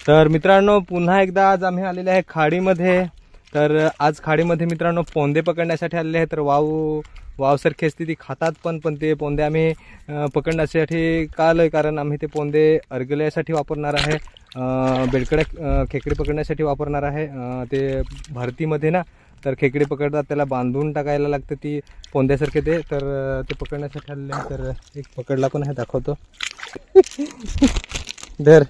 तर मित्रांनो पुन्हा एकदा आज आम्ही आलेले आहे खाडीमध्ये। तर आज खाडीमध्ये मित्रांनो पोंदे पकडण्यासाठी आलेले आहे। तर वावसारखी असते ती खातात पण ते पोंदे आम्ही पकडण्यासाठी का आलोय कारण आम्ही ते पोंदे अर्गल्यासाठी वापरणार आहे, बेडकड्या खेकडे पकडण्यासाठी वापरणार आहे। ते भरतीमध्ये ना तर खेकडे पकडतात त्याला बांधून टाकायला लागते ती पोंद्यासारखे ते, तर ते पकडण्यासाठी आलेले आहे। तर एक पकडला पण आहे, दाखवतो। धर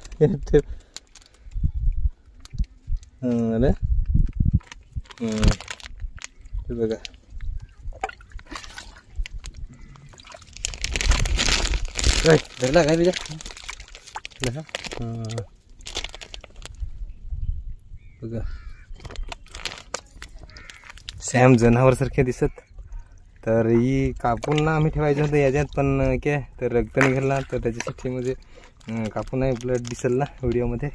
अरे हे बघा धरला काय तुझ्या बघा सॅम जनावर सारखे दिसत। तर ही कापून ना आम्ही ठेवायचं होतं याच्यात, पण काय तर रक्त निघाला तर त्याच्यासाठी म्हणजे कापून नाही, ब्लड दिसेल ना व्हिडिओमध्ये,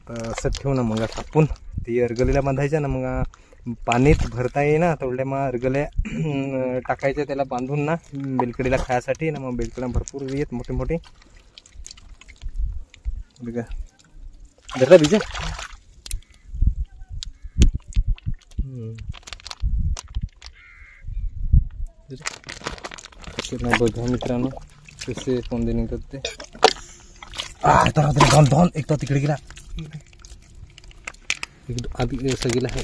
तर असं ठेवू ना मग कापून ती अर्गलीला बांधायच्या ना, मग पाणीत भरता येई ना तेवढ्या मग अर्गल्या टाकायच्या त्याला बांधून ना बेलकडीला खायसाठी ना। मग बेलकडा भरपूर येत मोठे मोठे बघा धरला बीजा। बघा मित्रांनो कसे पोंदे निघतात ते। दोन दोन एक तो तिकडे गेला, आधी असा गेला आहे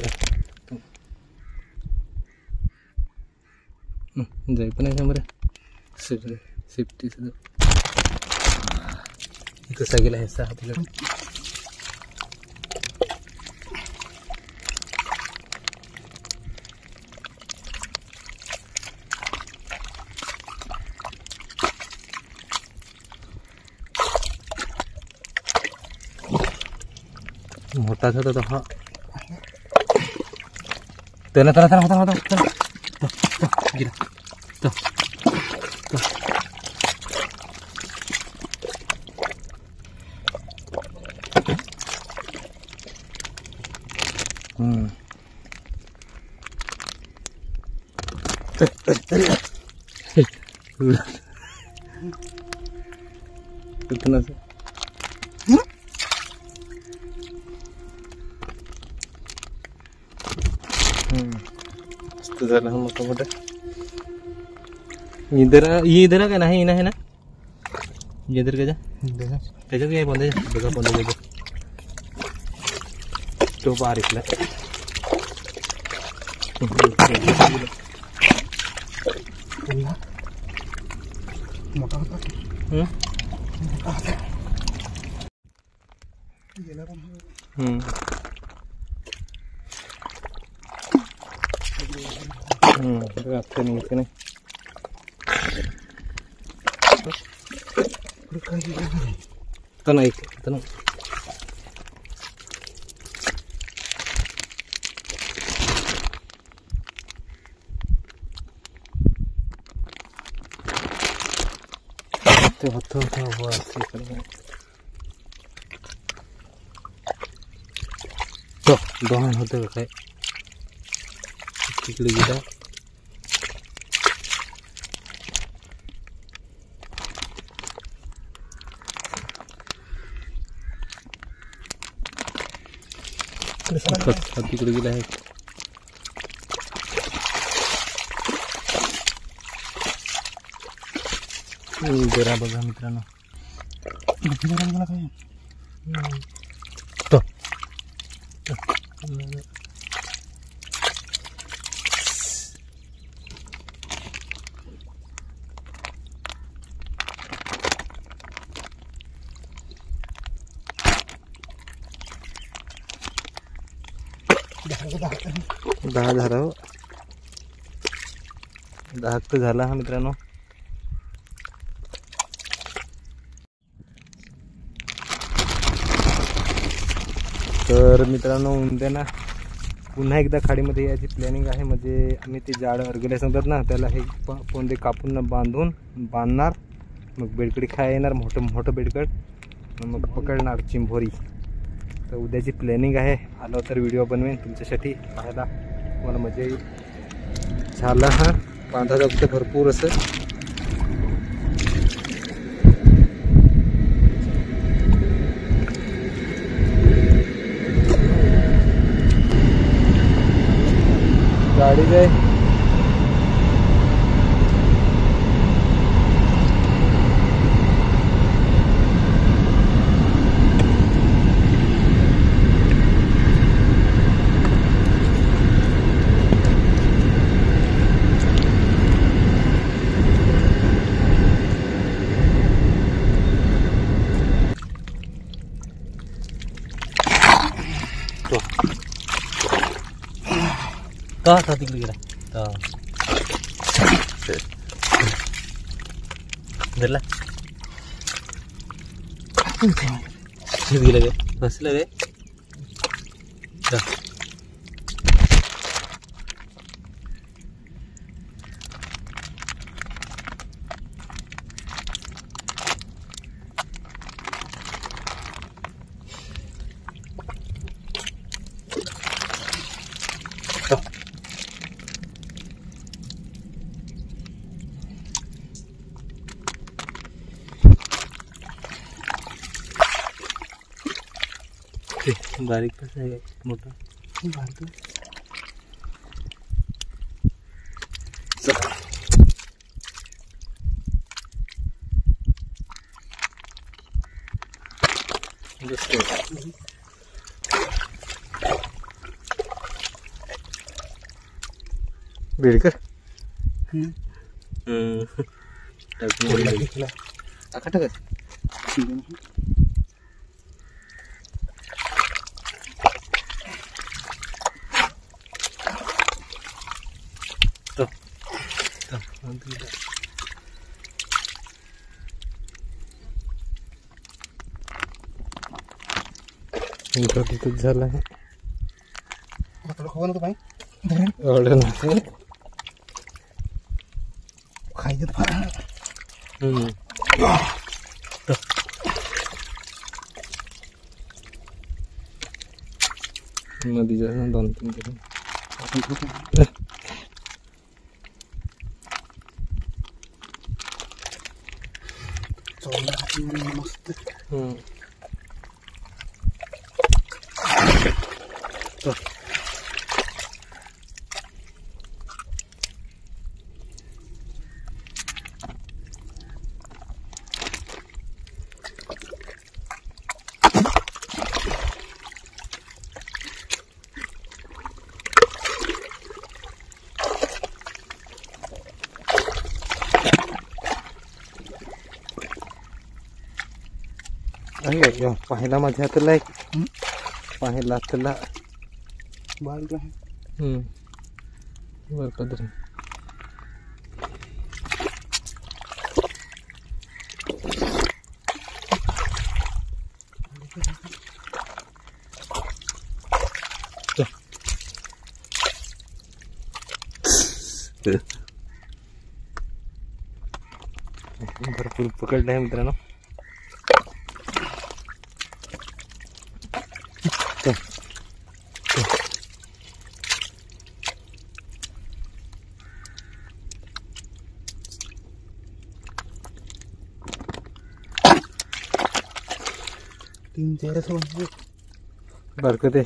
जाई पण आहे बरं सेफ्टी कसा गेला आहे सहा तिकडे। मोठा था तो हा त्याला त्याला त्याला होता गेला तो कितना से झाला मोठा मोठा इधर का नाही ना इधर का जा त्याच्यात काय बंद बघा बंद तो बाहेर इथला मोठा होता आता निघते नाही तर नाही तर ना ते होतं दोन होतं का काय तिकडे गेला। तिकडे गेला आहे जरा बघा मित्रांनो तो दहा झाला हो, 10 तर झाला हा मित्रांनो। तर मित्रांनो उद्या ना पुन्हा एकदा खाडीमध्ये याची प्लॅनिंग आहे, म्हणजे आम्ही ते जाड अर्गले सांगतात ना त्याला हे पोंदे कापून बांधणार, मग बेडकडी खायला येणार मोठं बेडकड, मग पकडणार चिंभोरी। तर उद्याची प्लॅनिंग आहे, आलो तर व्हिडिओ बनवेन तुमच्यासाठी पाहायला, तुम्हाला मजा येईल। झाला हा बांधाचा फक्त भरपूर असं खाड़ी जाए का तिकडे गेला धरला गेलं काय बसलं काय बारीक कसं आहे मोठा बारीक बेडकर टाका तिथंच झालं आहे खवा नको पाणी एवढं नाही खायचं नदीच्या 2-3 दिवस मस्त पाहिला माझ्या हाताला एक पाहिला हाताला बारीक आहे बर पदरी भरपूर पकडलं आहे मित्रांनो तीन चार असं बरकत आहे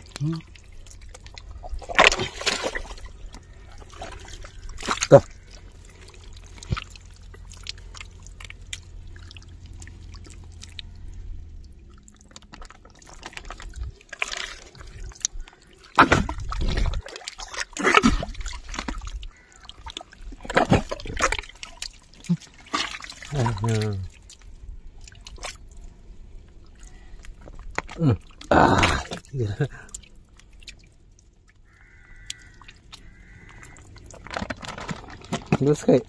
बस काय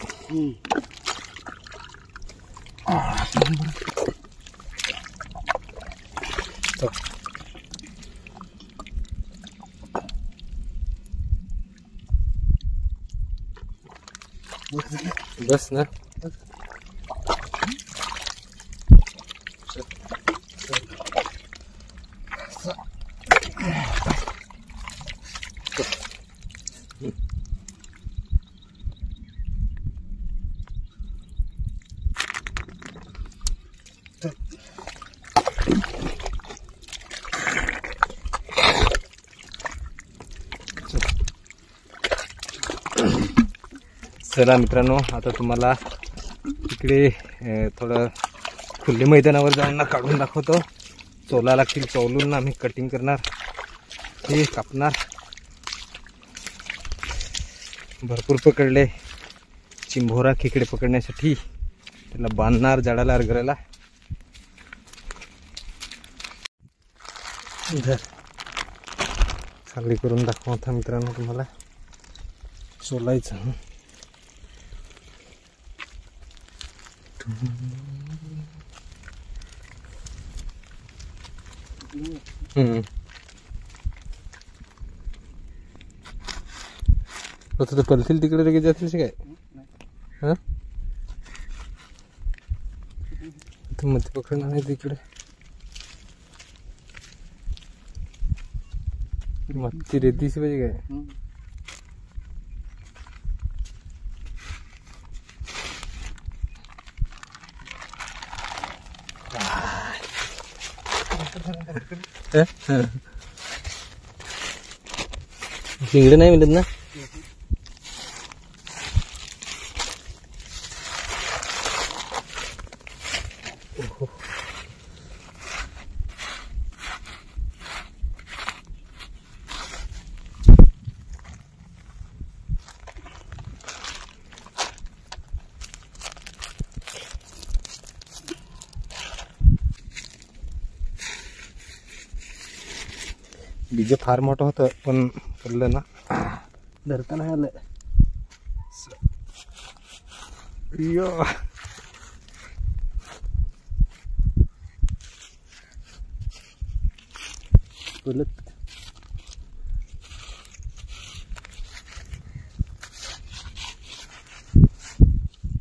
बस ना चला मित्रांनो, आता तुम्हाला इकडे थोडं खुले मैदानावर जाऊन ना काढून दाखवतो. चोला लागतील, चोलून ना आम्ही कटिंग करणार, हे कापणार. भरपूर पकडले चिंभोरा खेकडे पकडण्यासाठी, त्याला बांधणार जाडाला अर्गराला. खाली करून दाखवता मित्रांनो तुम्हाला चोलायचं. तर पलतील तिकडे लगेच जातील काय? हां मध्ये पकडणार नाही तिकडे, मत्ती रेतीची पाहिजे काय? शिंगडे नाही मिळत ना. बीज फार मोठं होतं पण पडलं ना, धरता नाही आलं.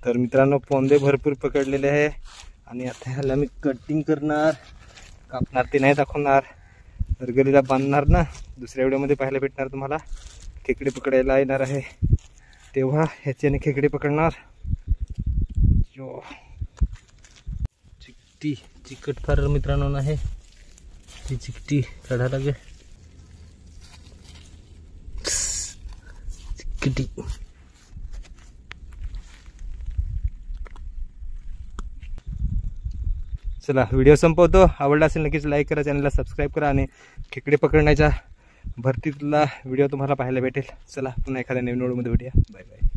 तर मित्रांनो, पोंदे भरपूर पकडलेले आहे आणि आता ह्याला मी कटिंग करणार, कापणार ते नाही दाखवणार. अर्गरीला बांधणार ना, दुसऱ्या व्हिडिओमध्ये पाहायला भेटणार तुम्हाला. खेकडे पकडायला येणार आहे तेव्हा ह्याच्याने खेकडे पकडणार. यो चिकटी चिकट फार मित्रांनो आहे, ती चिकटी काढायला लागेल. चिकटी चला, व्हिडिओ संपवतो. आवडला असेल नक्कीच लाईक करा, चॅनलला सबस्क्राईब करा आणि खेकडे पकडण्याच्या भरतीतला व्हिडिओ तुम्हाला पाहायला भेटेल. चला, पुन्हा एखाद्या नवीन व्हिडिओमध्ये भेटूया. Bye bye.